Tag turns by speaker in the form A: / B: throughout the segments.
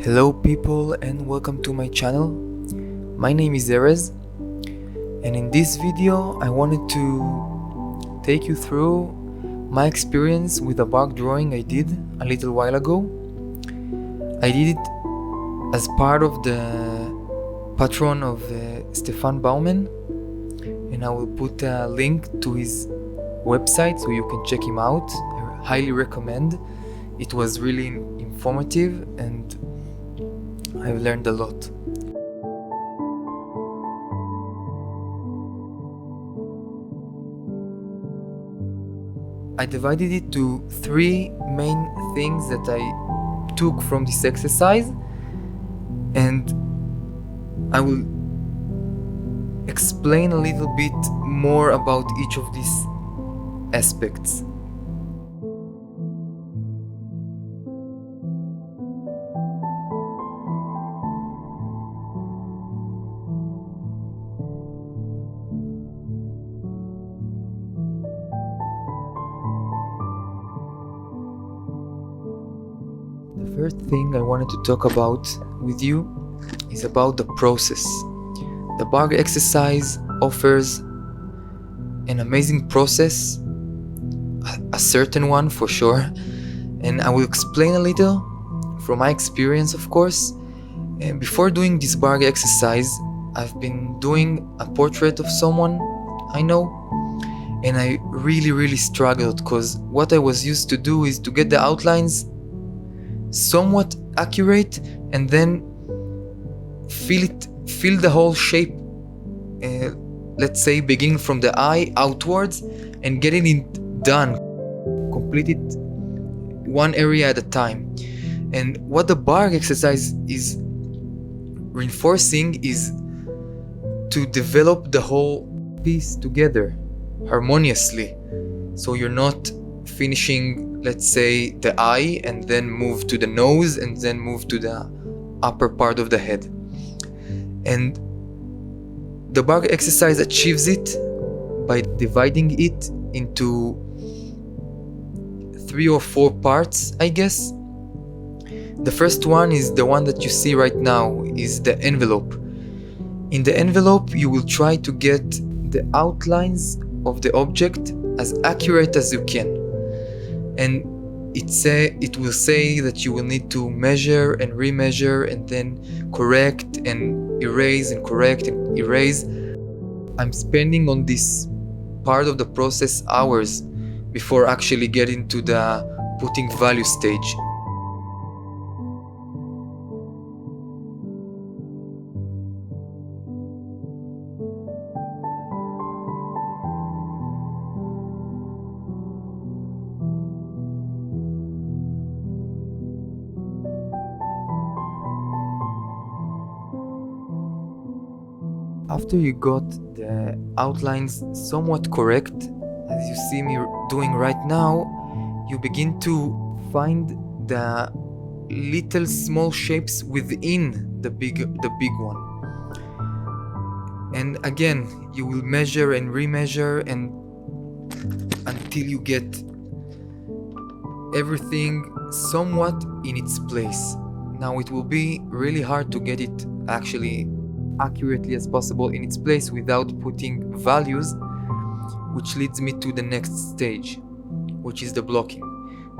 A: Hello people and welcome to my channel. My name is Erez, and in this video I wanted to take you through my experience with a Bargue drawing I did a little while ago. I did it as part of the patron of Stefan Baumann, and I will put a link to his website so you can check him out. I highly recommend. It was really informative and I've learned a lot. I divided it to three main things that I took from this exercise, and I will explain a little bit more about each of these aspects. The first thing I wanted to talk about with you is about the process. The Bargue exercise offers an amazing process, a certain one for sure, and I will explain a little from my experience, of course. And before doing this Bargue exercise, I've been doing a portrait of someone I know, and I really struggled because what I was used to do is to get the outlines somewhat accurate and then feel the whole shape, let's say beginning from the eye outwards and getting it done, complete it one area at a time. And what the Bargue exercise is reinforcing is to develop the whole piece together harmoniously, so you're not finishing, let's say, the eye and then move to the nose and then move to the upper part of the head. And the Bargue exercise achieves it by dividing it into 3 or 4 parts, I guess. The first one is the one that you see right now, is the envelope. In the envelope, you will try to get the outlines of the object as accurate as you can. And it will say that you will need to measure and remeasure and then correct and erase and correct and erase. I'm spending on this part of the process hours before actually getting to the putting value stage. After you got the outlines somewhat correct, as you see me doing right now, you begin to find the little small shapes within the big one. And again, you will measure and remeasure and until you get everything somewhat in its place. Now it will be really hard to get it actually accurately as possible in its place without putting values, which leads me to the next stage, which is the blocking.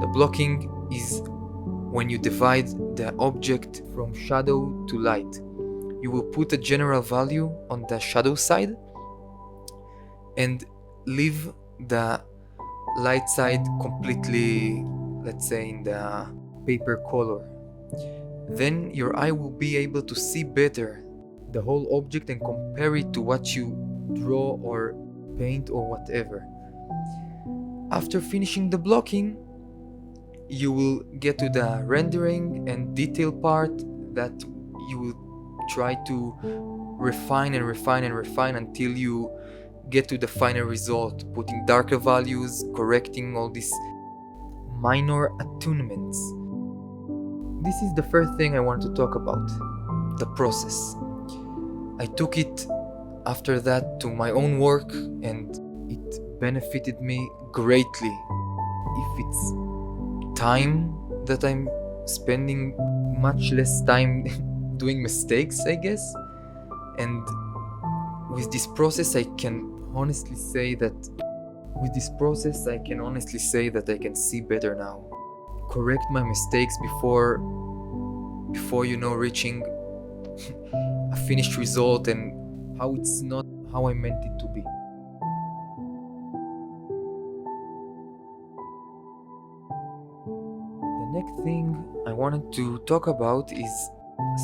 A: The blocking is when you divide the object from shadow to light. You will put a general value on the shadow side and leave the light side completely, let's say, in the paper color. Then your eye will be able to see better the whole object and compare it to what you draw or paint or whatever. After finishing the blocking, you will get to the rendering and detail part that you will try to refine until you get to the final result, putting darker values, correcting all these minor attunements. This is the first thing I want to talk about, the process. I took it after that to my own work and it benefited me greatly. If it's time that I'm spending much less time doing mistakes, I guess. And with this process, I can honestly say that I can see better now. Correct my mistakes before reaching a finished result, and how it's not how I meant it to be. The next thing I wanted to talk about is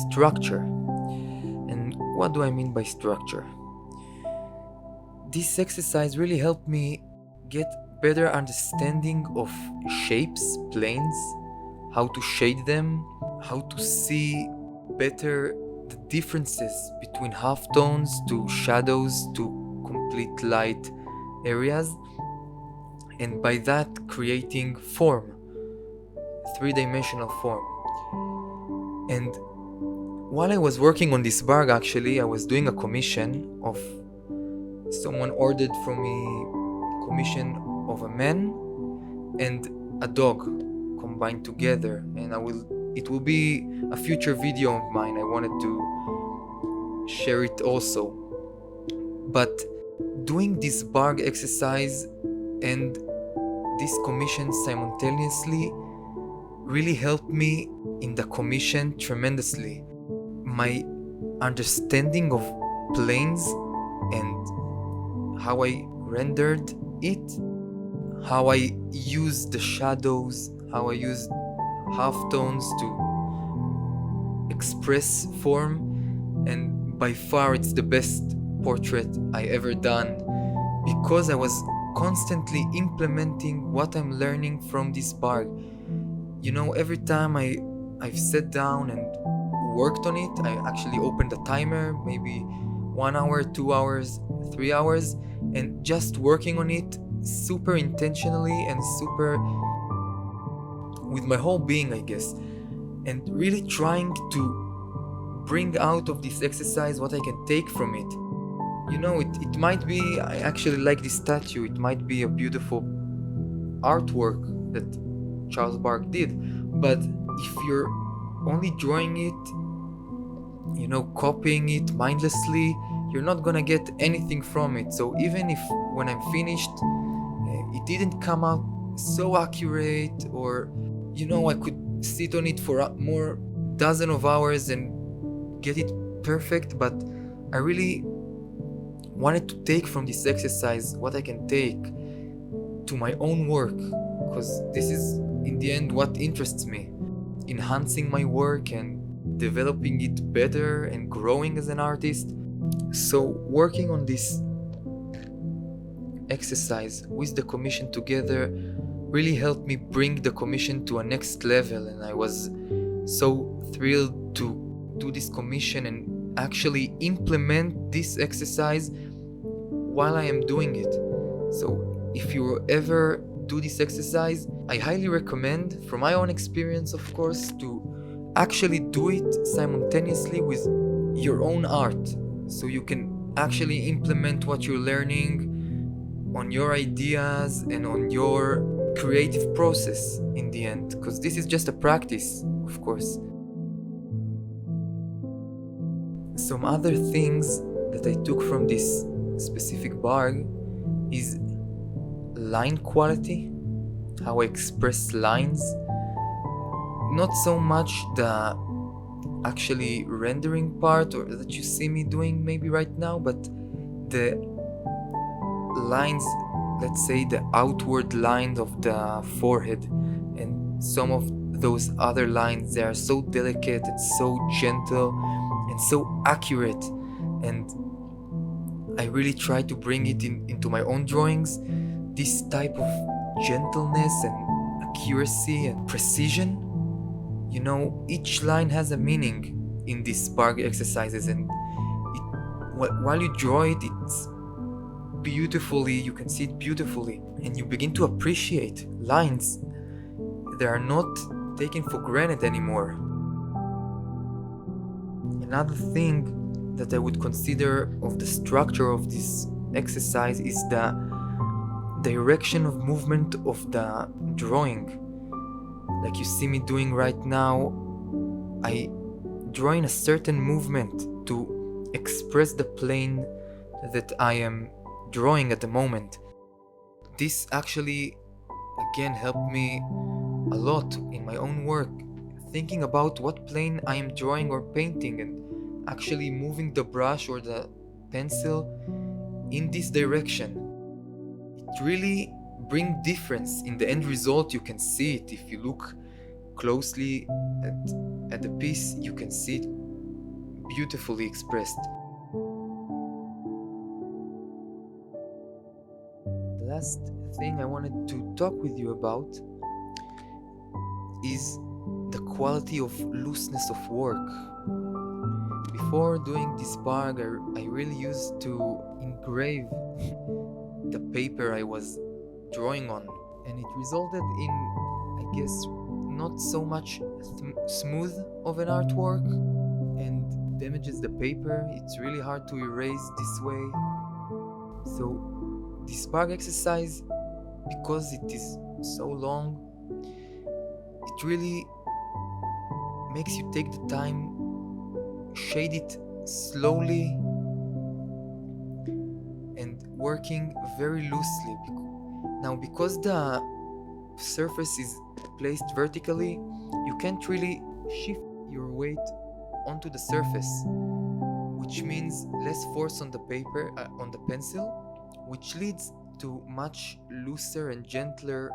A: structure. And what do I mean by structure? This exercise really helped me get better understanding of shapes, planes, how to shade them, how to see better the differences between halftones to shadows to complete light areas, and by that creating form, three-dimensional form. And while I was working on this Bargue, actually, I was doing a commission of someone ordered from me commission of a man and a dog combined together, and it will be a future video of mine. I wanted to share it also. But doing this Bargue exercise and this commission simultaneously really helped me in the commission tremendously. My understanding of planes and how I rendered it, how I used the shadows, how I used halftones to express form, and by far it's the best portrait I ever done, because I was constantly implementing what I'm learning from this Bargue. Every time I've sat down and worked on it, I actually opened a timer, maybe 1 hour, 2 hours, 3 hours, and just working on it super intentionally and super with my whole being, I guess, and really trying to bring out of this exercise what I can take from it. It might be, I actually like this statue, it might be a beautiful artwork that Charles Bargue did, but if you're only drawing it, copying it mindlessly, you're not gonna get anything from it. So even if when I'm finished, it didn't come out so accurate, or I could sit on it for more dozen of hours and get it perfect, but I really wanted to take from this exercise what I can take to my own work, because this is in the end what interests me, enhancing my work and developing it better and growing as an artist. So working on this exercise with the commission together really helped me bring the commission to a next level, and I was so thrilled to do this commission and actually implement this exercise while I am doing it. So if you ever do this exercise, I highly recommend, from my own experience of course, to actually do it simultaneously with your own art, so you can actually implement what you're learning on your ideas and on your creative process in the end, because this is just a practice, of course. Some other things that I took from this specific Bargue is line quality, how I express lines. Not so much the actually rendering part, or that you see me doing maybe right now, but the lines, let's say the outward lines of the forehead, and some of those other lines, they are so delicate and so gentle and so accurate, and I really try to bring it into my own drawings, this type of gentleness and accuracy and precision. Each line has a meaning in these Bargue exercises, and while you draw it, it's beautifully, you can see it beautifully, and you begin to appreciate lines. They are not taken for granted anymore. Another thing that I would consider of the structure of this exercise is the direction of movement of the drawing. like you see me doing right now, I draw in a certain movement to express the plane that I am drawing at the moment. This actually again helped me a lot in my own work, thinking about what plane I am drawing or painting and actually moving the brush or the pencil in this direction. It really brings difference in the end result. You can see it if you look closely at the piece. You can see it beautifully expressed. The last thing I wanted to talk with you about is the quality of looseness of work. Before doing this Bargue, I really used to engrave the paper I was drawing on, and it resulted in, I guess, not so much smooth of an artwork and damages the paper. It's really hard to erase this way. So this Bargue exercise, because it is so long, it really makes you take the time, shade it slowly and working very loosely. Now, because the surface is placed vertically, you can't really shift your weight onto the surface, which means less force on the paper, on the pencil, which leads to much looser and gentler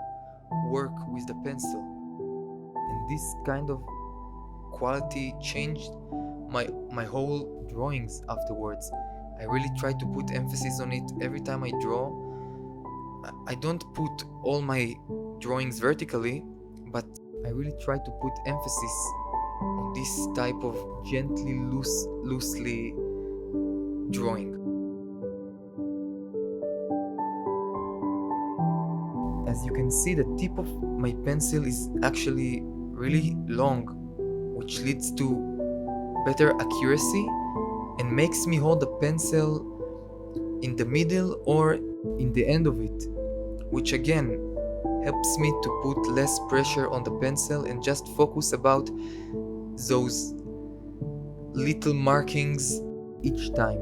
A: work with the pencil. And this kind of quality changed my whole drawings afterwards. I really try to put emphasis on it every time I draw. I don't put all my drawings vertically, but I really try to put emphasis on this type of gently loosely drawing. As you can see, the tip of my pencil is actually really long, which leads to better accuracy and makes me hold the pencil in the middle or in the end of it, which again helps me to put less pressure on the pencil and just focus about those little markings each time.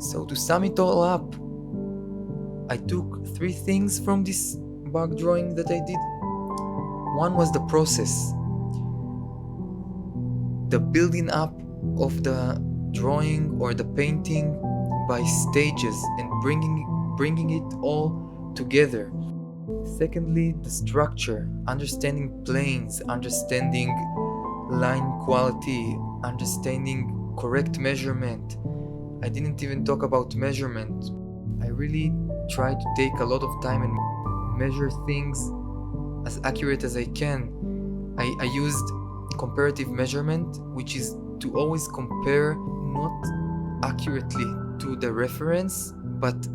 A: So to sum it all up, I took 3 things from this Bargue drawing that I did. One was the process, the building up of the drawing or the painting by stages and bringing it all together. Secondly, the structure, understanding planes, understanding line quality, understanding correct measurement. I didn't even talk about measurement. I really try to take a lot of time and measure things as accurate as I can. I used comparative measurement, which is to always compare not accurately to the reference, but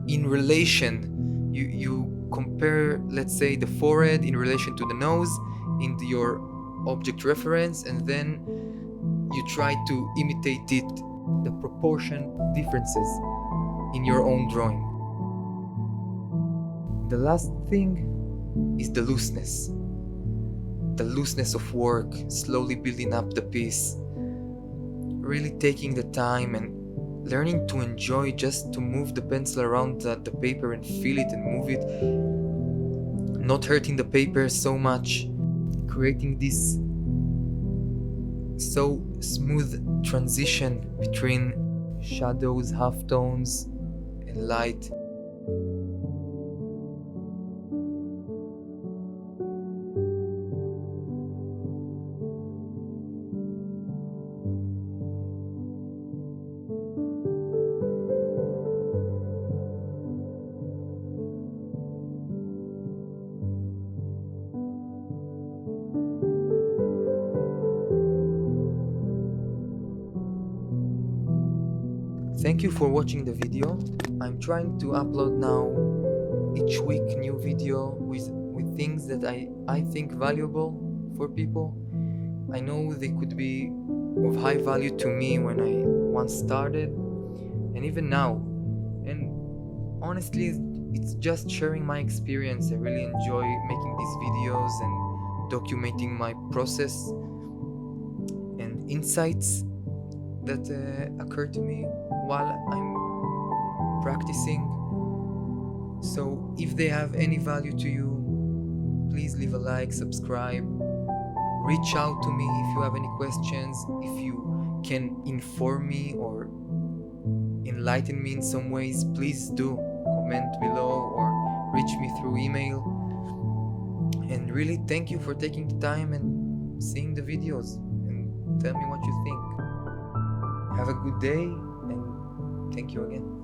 A: in relation. You compare, let's say, the forehead in relation to the nose in your object reference, and then you try to imitate it, the proportion differences in your own drawing. The last thing is the looseness of work, slowly building up the piece, really taking the time and learning to enjoy just to move the pencil around the paper and feel it and move it, not hurting the paper so much, creating this so smooth transition between shadows, halftones, and light. Thank you for watching the video. I'm trying to upload now each week new video with things that I think valuable for people. I know they could be of high value to me when I once started and even now. And honestly, it's just sharing my experience. I really enjoy making these videos and documenting my process and insights that occur to me while I'm practicing. So if they have any value to you, please leave a like, subscribe, reach out to me if you have any questions, if you can inform me or enlighten me in some ways. Please do comment below or reach me through email. And really thank you for taking the time and seeing the videos, and tell me what you think. Have a good day, and thank you again.